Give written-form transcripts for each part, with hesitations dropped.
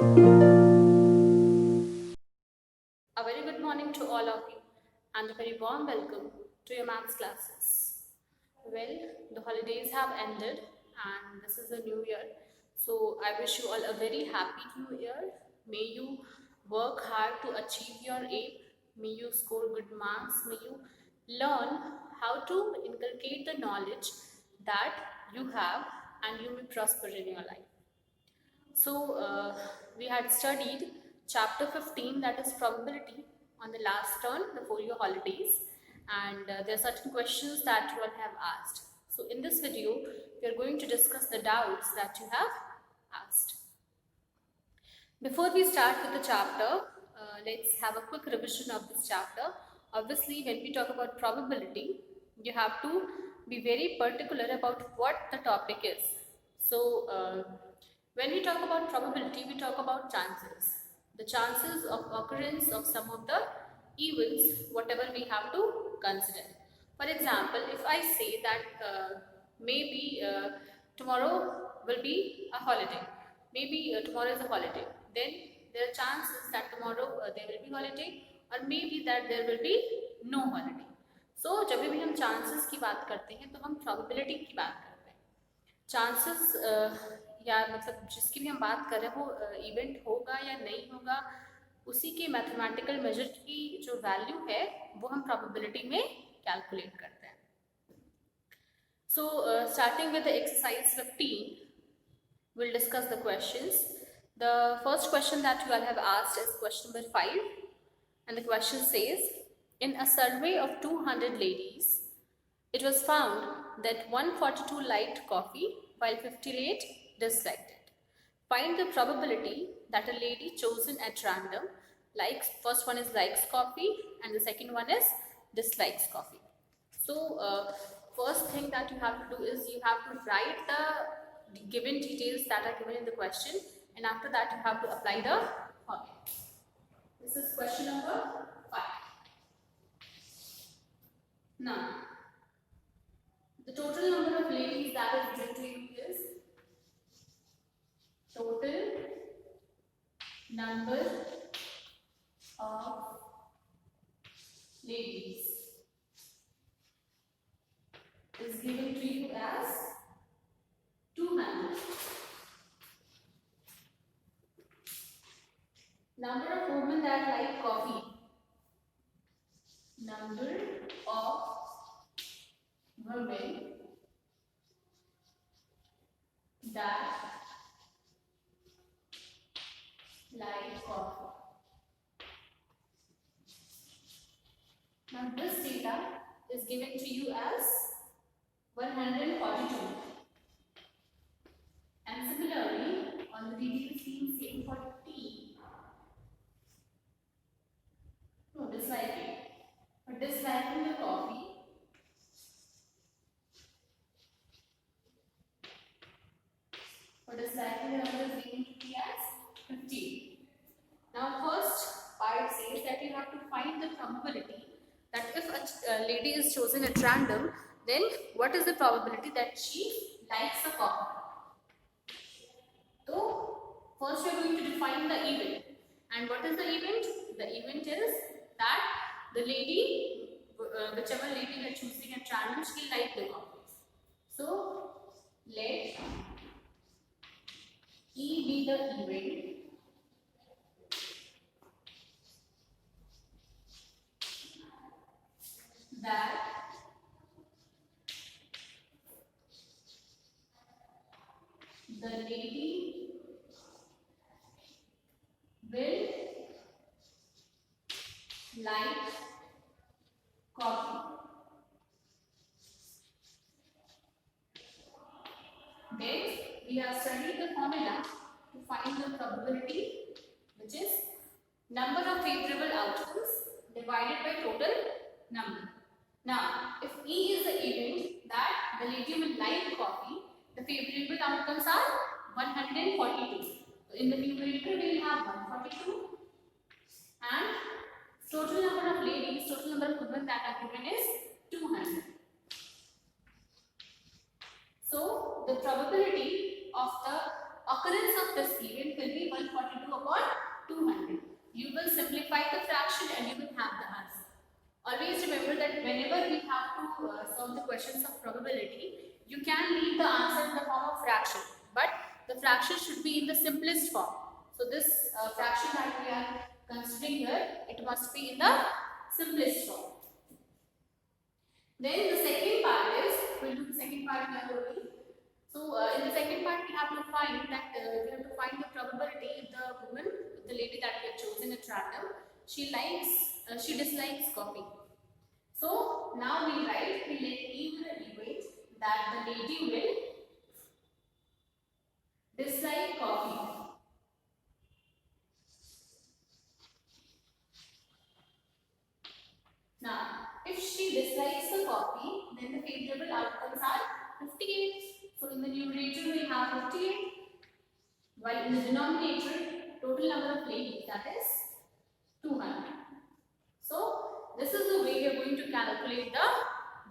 A very good morning to all of you and a very warm welcome to your maths classes. Well, the holidays have ended and this is a new year. So I wish you all a very happy new year. May you work hard to achieve your aim. May you score good marks. May you learn how to inculcate the knowledge that you have and you may prosper in your life. So, we had studied chapter 15, that is probability, on the last turn before your holidays, and there are certain questions that you all have asked. So, in this video, we are going to discuss the doubts that you have asked. Before we start with the chapter, let's have a quick revision of this chapter. Obviously, when we talk about probability, you have to be very particular about what the topic is. So, when we talk about probability, we talk about chances. The chances of occurrence of some of the events, whatever we have to consider. For example, if I say that maybe tomorrow will be a holiday, maybe tomorrow is a holiday, then there are chances that tomorrow there will be holiday or maybe that there will be no holiday. So जब भी हम chances की बात करते हैं तो हम probability की बात करते हैं. चांसेस या मतलब जिसकी भी हम बात कर रहे हैं वो इवेंट होगा या नहीं होगा, उसी के मैथमेटिकल मेजर की जो वैल्यू है वो हम प्रोबेबिलिटी में कैलकुलेट करते हैं. So starting with exercise 15, we'll discuss the questions. The first question that you all have asked is question number 5, and the question says, in a survey of 200 ladies, it was found that 142 liked coffee while 58 disliked it. Find the probability that a lady chosen at random likes, first one is likes coffee and the second one is dislikes coffee. So first thing that you have to do is you have to write the given details that are given in the question, and after that you have to apply the formula. This is question number 5. Now, the total number of ladies that is given to you is total number of ladies is given to you as 200. Number of women that like coffee. Number of women that like coffee. Now this data is given to you as 142. And similarly, on the details being same for T, no, disliking. For disliking the coffee, the number is given to T as 15. Now first part says that you have to find the probability that if a lady is chosen at random, then what is the probability that she likes the coffee? So first we are going to define the event. And what is the event? The event is that the lady, whichever lady we are choosing at random, she likes the coffee. So let E be the event that the lady will like coffee. Next, we have studied the formula to find the probability, which is number of favorable outcomes divided by total number. Now, if E is the event that the lady will like coffee, the favorable outcomes are 142. So, in the numerator we will have 142, and total number of ladies, total number of women that are given is 200. So, the probability of the occurrence of this event will be 142 upon whenever we have to solve the questions of probability, you can leave the answer in the form of fraction, but the fraction should be in the simplest form. So this fraction that we are considering here, it must be in the simplest form. Then the second part is, we'll do the second part here only. So in the second part, we have to find that the probability if the woman, the lady that we have chosen at random, she dislikes coffee. So now we write, we let E will equate that the lady will dislike coffee. Now, if she dislikes the coffee, then the favorable outcomes are 58. So in the numerator we have 58, while in the denominator, total number of ladies, that is 200. So this is the way we are going to calculate the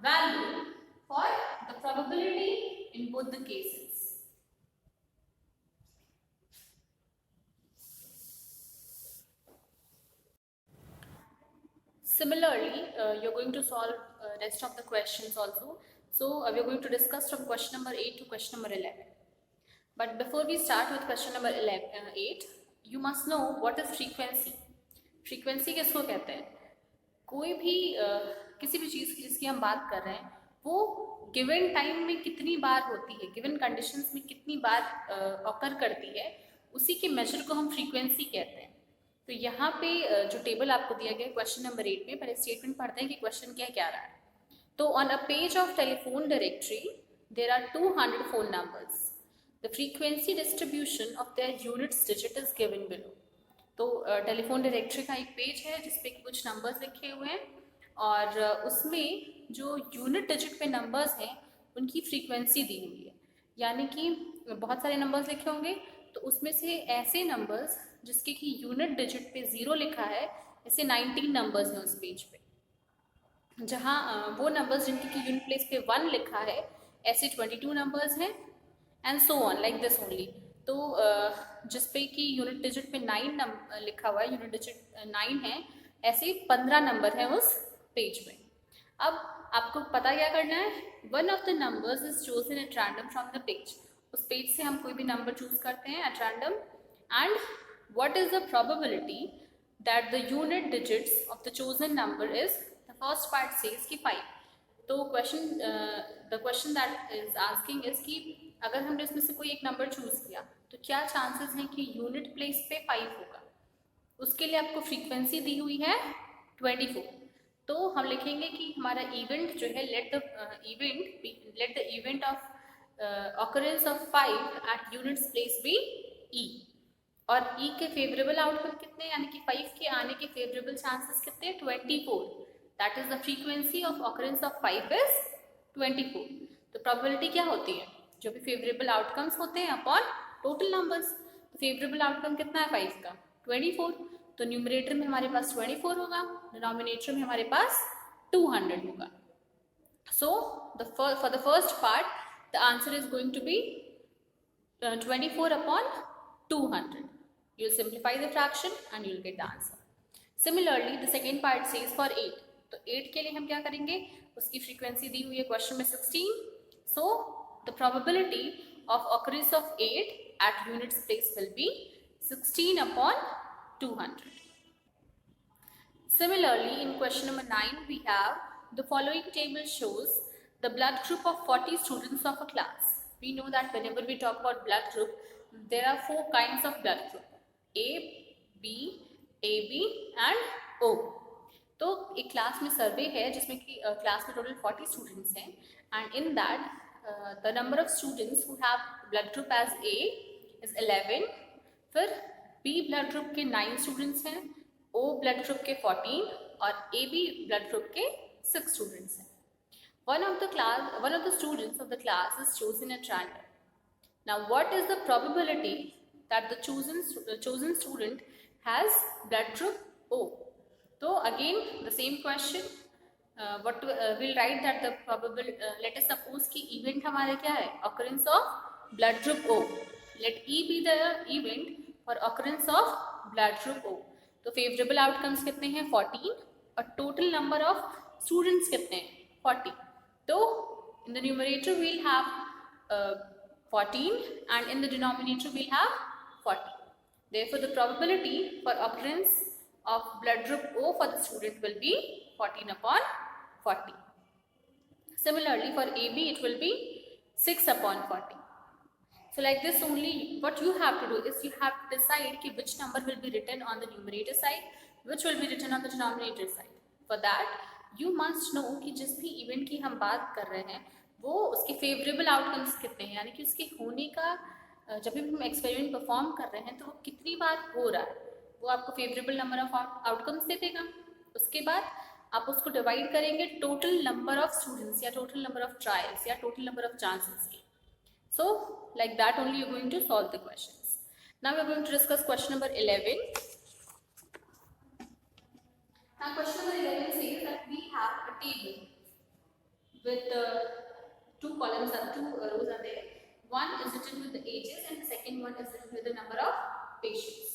value for the probability in both the cases. Similarly, you're going to solve rest of the questions also. So we are going to discuss from question number 8 to question number 11. But before we start with question number 8, you must know what is frequency. Frequency किसको कहते हैं? कोई भी किसी भी चीज़ की जिसकी हम बात कर रहे हैं, वो गिवन टाइम में कितनी बार होती है, गिवन कंडीशंस में कितनी बार ऑकर करती है, उसी के मेजर को हम फ्रीक्वेंसी कहते हैं. तो यहाँ पे जो टेबल आपको दिया गया है क्वेश्चन नंबर 8 में, पहले स्टेटमेंट पढ़ते हैं कि क्वेश्चन क्या रहा है. तो on a page of telephone directory there are 200 phone numbers. The frequency distribution of their units digit is given below. तो टेलीफोन डायरेक्टरी का एक पेज है जिसपे कुछ नंबर्स लिखे हुए हैं और उसमें जो यूनिट डिजिट पे नंबर्स हैं उनकी फ्रीक्वेंसी दी हुई है. यानी कि बहुत सारे नंबर्स लिखे होंगे, तो उसमें से ऐसे नंबर्स जिसके कि यूनिट डिजिट पे 0 लिखा है, ऐसे 19 नंबर्स हैं उस पेज पे. जहाँ वो नंबर्स जिनके कि यूनिट प्लेस पे 1 लिखा है, ऐसे 22 नंबर्स हैं and so on like this only. तो जिस पे कि यूनिट डिजिट पे 9 लिखा हुआ है, यूनिट डिजिट 9 है, ऐसे 15 नंबर हैं उस पेज में. अब आपको पता क्या करना है, one of the numbers is chosen at random from the page. उस पेज से हम कोई भी नंबर चूज करते हैं at random, and what is the probability that the unit digits of the chosen number is, the first part says कि 5. तो the question that is asking is कि अगर हमने इसमें से कोई एक नंबर चूज किया तो क्या चांसेस हैं कि यूनिट प्लेस पे 5 होगा. उसके लिए आपको फ्रीक्वेंसी दी हुई है 24. तो हम लिखेंगे कि हमारा इवेंट जो है, let the event of occurrence of 5 at units place be E. और ई के फेवरेबल आउटकम कितने, यानी कि 5 के आने के फेवरेबल चांसेस कितने, 24. That is the frequency of occurrence of 5 is 24. तो प्रोबेबिलिटी क्या होती है, जो भी फेवरेबल आउटकम्स होते हैं अपॉन टोटल नंबर्स. तो फेवरेबल आउटकम कितना है 5 का, 24. तो न्यूमरेटर में हमारे पास 24 होगा, डिनोमिनेटर में हमारे पास 200 होगा. So for the first part the answer is going to be 24 upon 200. You'll simplify the fraction and you'll get the answer. Similarly, the second part says for 8. तो 8 के लिए हम क्या करेंगे, उसकी फ्रीक्वेंसी दी हुई है क्वेश्चन में 16. So the probability of occurrence of 8 at units place will be 16 upon 200. Similarly, in question number 9 we have the following table shows the blood group of 40 students of a class. We know that whenever we talk about blood group, there are 4 kinds of blood group: A, B, AB and O. तो एक class में सर्वे है जिसमें कि class में total 40 students हैं, and in that the number of students who have blood group as A is 11. फिर B blood group के 9 स्टूडेंट्स हैं, O ब्लड ग्रुप के 14 और AB ब्लड ग्रुप के 6 स्टूडेंट्स हैं. One of the students of the class is chosen at random. Now, what is the probability that the chosen student has blood group O? So again, the same question. We'll write that the probable. Let us suppose कि event हमारा क्या है, occurrence of blood group O. Let E be the event for occurrence of blood group O. तो favorable outcomes कितने हैं 14 और total number of students कितने हैं 40, तो in the numerator we'll have 14 and in the denominator we'll have 40. Therefore the probability for occurrence of blood group O for the student will be 14 upon 40. Similarly for AB it will be 6 upon 40. So like this only what you have to do is you have to decide ki which number will be written on the numerator side, which will be written on the denominator side. For that you must know कि जिस भी event की हम बात कर रहे हैं वो उसके फेवरेबल आउटकम्स कितने हैं, यानी कि उसके होने का जब भी हम एक्सपेरिमेंट परफॉर्म कर रहे हैं तो वो कितनी बार हो रहा है वो आपको फेवरेबल नंबर ऑफ आउटकम्स दे देगा. उसके बाद आप उसको डिवाइड करेंगे टोटल नंबर ऑफ स्टूडेंट्स या टोटल नंबर ऑफ ट्रायल्स या टोटल नंबर ऑफ चांसेस की. So like that only you're going to solve the questions. Now we're going to discuss question number 11. Now question number 11 says that we have a table with two columns and two rows are there. One is written with the ages and the second one is written with the number of patients.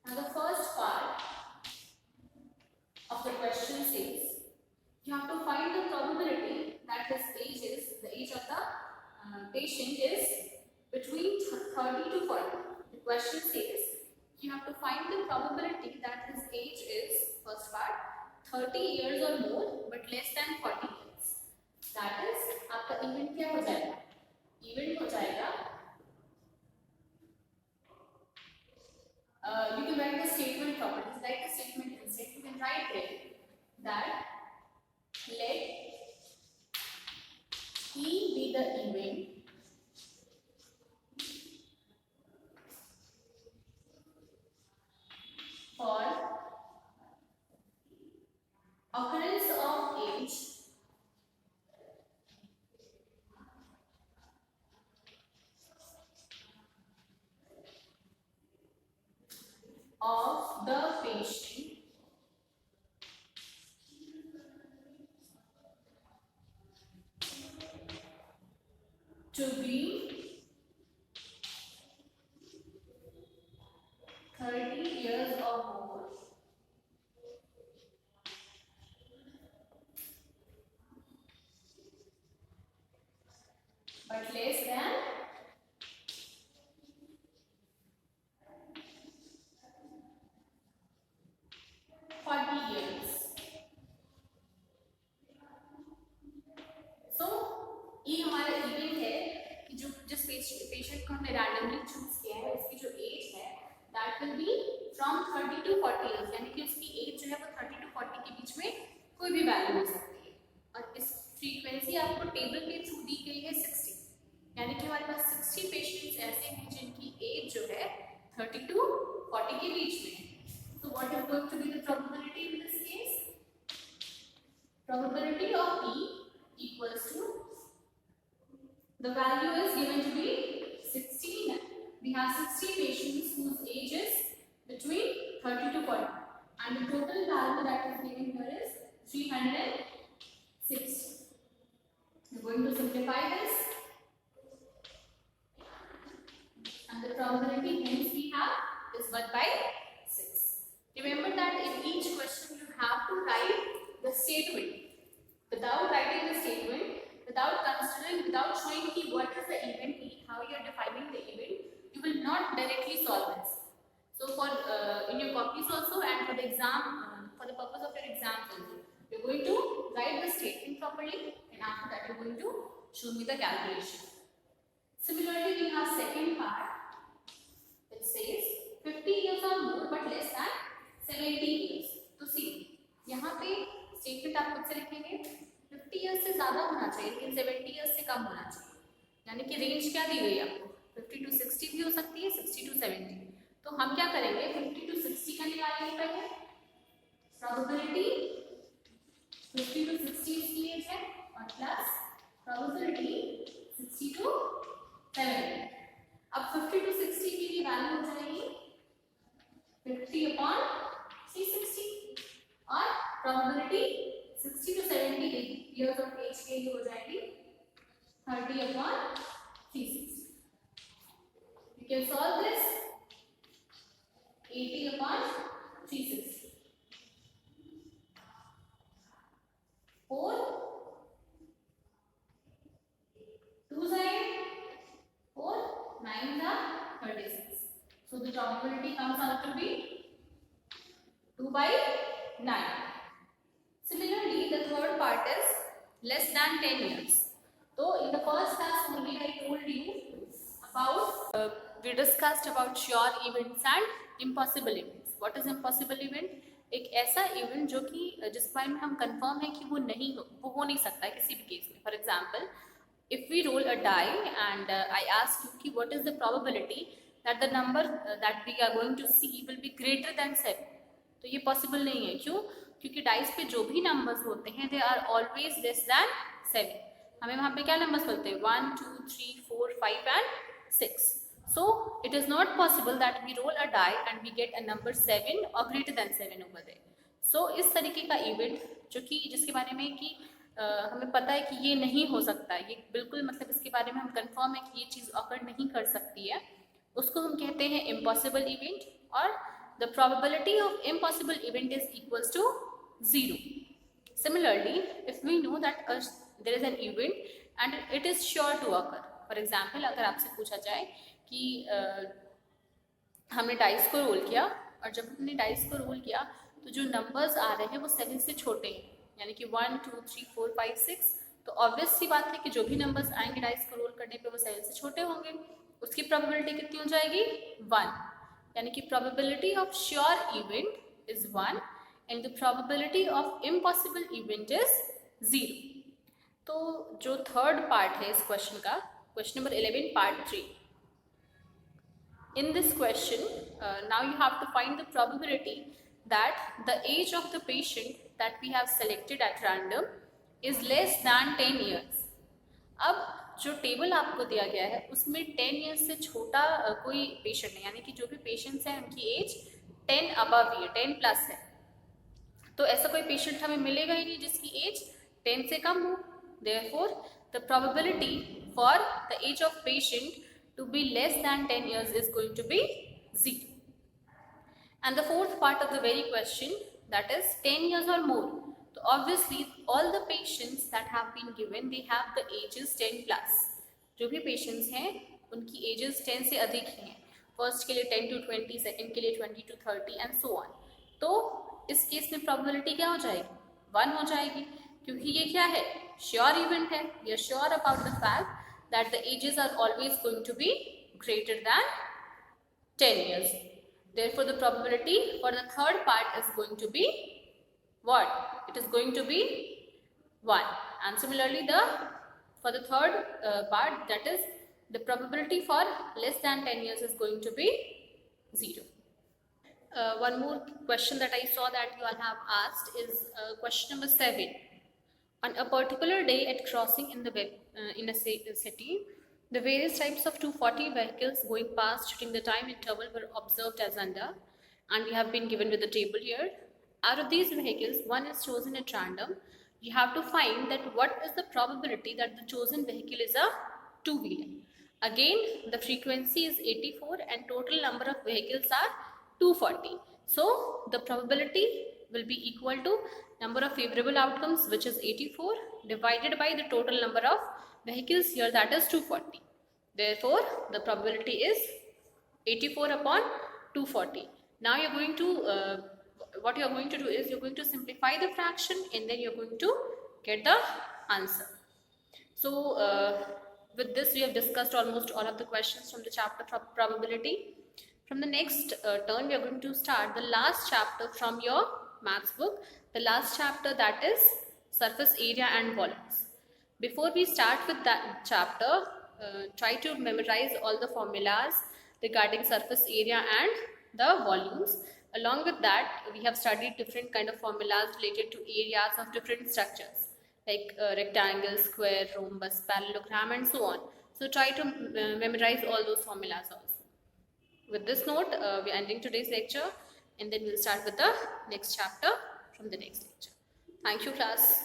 Now the first part of the question says you have to find the probability that his age is, the age of the patient is between 30 to 40. The question says you have to find the probability that his age is, first part, 30 years or more but less than 40 years. That is आपका event क्या हो जाएगा, event हो जाएगा you can write the statement properties, like the statement instead you can write there that let E be the event for occurrence of age of the patient to be 30 years or more but less than 40 years. So ये हमारा event है कि जो जिस patient को हमने randomly choose किया है उसकी जो एज है that will be from 30 to 40 years, यानी कि उसकी एज जो है वो 30 टू 40 के बीच में कोई भी वैल्यू हो सकती है. और इस फ्रीक्वेंसी आपको टेबल के थ्रू दी गई है 60, यानी कि हमारे पास 60 पेशेंट्स ऐसे हैं जिनकी एज जो है 30 टू 40 के बीच में है. So what is going to be the probability in this case? Probability of E equals to, the value is given to be 60. We have 60 patients whose age is between 30 to 40 and the total value that is given here is 360. We're going to simplify this and the probability hence we have is 1 by 6. Remember that in each question you have to write the statement. Without writing the statement, without considering, without showing what is the event, how you are defining the event, you will not directly solve this. So for in your copies also and for the exam, for the purpose of your exams also, you are going to write the statement properly and after that you are going to show me the calculation. Similarly, we have second part. It says 50 years or more but less than 70 years. तो see, यहाँ पे statement आप खुद से लिखेंगे 50 years से ज़्यादा होना चाहिए लेकिन 70 इयर्स से कम होना चाहिए, यानी कि रेंज क्या दी गई है आपको, 50 टू 60 भी हो सकती है, 60 टू 70. तो हम क्या करेंगे, 50 टू 60 का निकालेंगे पहले प्रोबेबिलिटी 50 टू 60 इसकी एज है और प्लस प्रोबेबिलिटी 60 टू 70. अब 50 टू 60 की भी वैल्यू हो जाएगी 50 अपॉन 360 और probability 60 to 70 years of age के लिए हो जाएगी 30 upon 360. You can solve this 80 upon 360. 4 the probability comes out to be 2 by 9. Similarly, the third part is less than 10 years. So in the first class only I told you about, we discussed about sure events and impossible events. What is impossible event? एक ऐसा event जो कि जिस बारे में हम confirm है कि वो हो नहीं सकता है किसी भी केस में. For example, if we roll a die and I ask you कि what is the probability that the number that we are going to see will be greater than 7, तो ये पॉसिबल नहीं है. क्यों? क्योंकि डाइस पे जो भी नंबर्स होते हैं they are always less than 7. हमें वहाँ पे क्या नंबर्स मिलते हैं? 1 2 3 4 5 and 6. So it is not possible that we roll a die and we get a number 7 or greater than 7 over there. So इस तरीके का इवेंट जो कि जिसके बारे में कि हमें पता है कि ये नहीं हो सकता है, ये बिल्कुल मतलब इसके बारे में हम कंफर्म है कि ये चीज़ ऑकर नहीं कर सकती है, उसको हम कहते हैं इम्पॉसिबल इवेंट. और the probability of impossible event is equals to 0. Similarly, if we know that there is an event and it is sure to occur. For example, अगर आपसे पूछा जाए कि हमने डाइस को रोल किया और जब हमने डाइस को रोल किया तो जो नंबर्स आ रहे हैं वो 7 से छोटे हैं, यानी कि 1 2 3 4 5 6, तो ऑब्वियस सी बात है कि जो भी नंबर्स आएंगे डाइस को रोल करने पे वो 7 से छोटे होंगे. उसकी प्रोबेबिलिटी कितनी हो जाएगी? 1. यानी कि probability of sure event is 1 and the probability of impossible event is 0. तो जो थर्ड पार्ट है इस क्वेश्चन का, question number 11 part 3. In this question, now you have to find the probability that the age of the patient that we have selected at random is less than 10 years. अब जो table आपको दिया गया है उसमें 10 years से छोटा कोई पेशेंट है, यानी कि जो भी पेशेंट्स हैं उनकी एज 10 अबव ही है, 10 प्लस है. तो ऐसा कोई पेशेंट हमें मिलेगा ही नहीं जिसकी एज 10 से कम हो. Therefore, the probability for the age of patient to be less than 10 years is going to be 0. And the fourth part of the very question, that is 10 years or more. So obviously all the patients that have been given, they have the ages 10 plus. जो भी patients हैं उनकी ages 10 से अधिक ही हैं. First के लिए 10 to 20, second के लिए 20 to 30 and so on. तो इस केस में probability क्या हो जाएगी? 1 हो जाएगी, क्योंकि ये क्या है? Sure event है. We are sure about the fact that the ages are always going to be greater than 10 years. Therefore, the probability for the third part is going to be what? It is going to be 1. And similarly, for the third part, that is the probability for less than 10 years is going to be 0. One more question that I saw that you all have asked is question number 7. On a particular day at crossing in a city, the various types of 240 vehicles going past during the time interval were observed as under, and we have been given with the table here. Out of these vehicles, one is chosen at random. You have to find that what is the probability that the chosen vehicle is a two-wheeler. Again, the frequency is 84 and total number of vehicles are 240. So, the probability will be equal to number of favorable outcomes, which is 84, divided by the total number of vehicles here, that is 240. Therefore, the probability is 84 upon 240. Now you're going to, what you're going to do is you're going to simplify the fraction and then you're going to get the answer. So, with this we have discussed almost all of the questions from the chapter probability. From the next turn, we are going to start the last chapter from your maths book, the last chapter, that is surface area and volumes. Before we start with that chapter, try to memorize all the formulas regarding surface area and the volumes. Along with that, we have studied different kind of formulas related to areas of different structures like rectangle, square, rhombus, parallelogram and so on. So try to memorize all those formulas also. With this note, we are ending today's lecture and then we'll start with the next chapter from the next lecture. Thank you, class.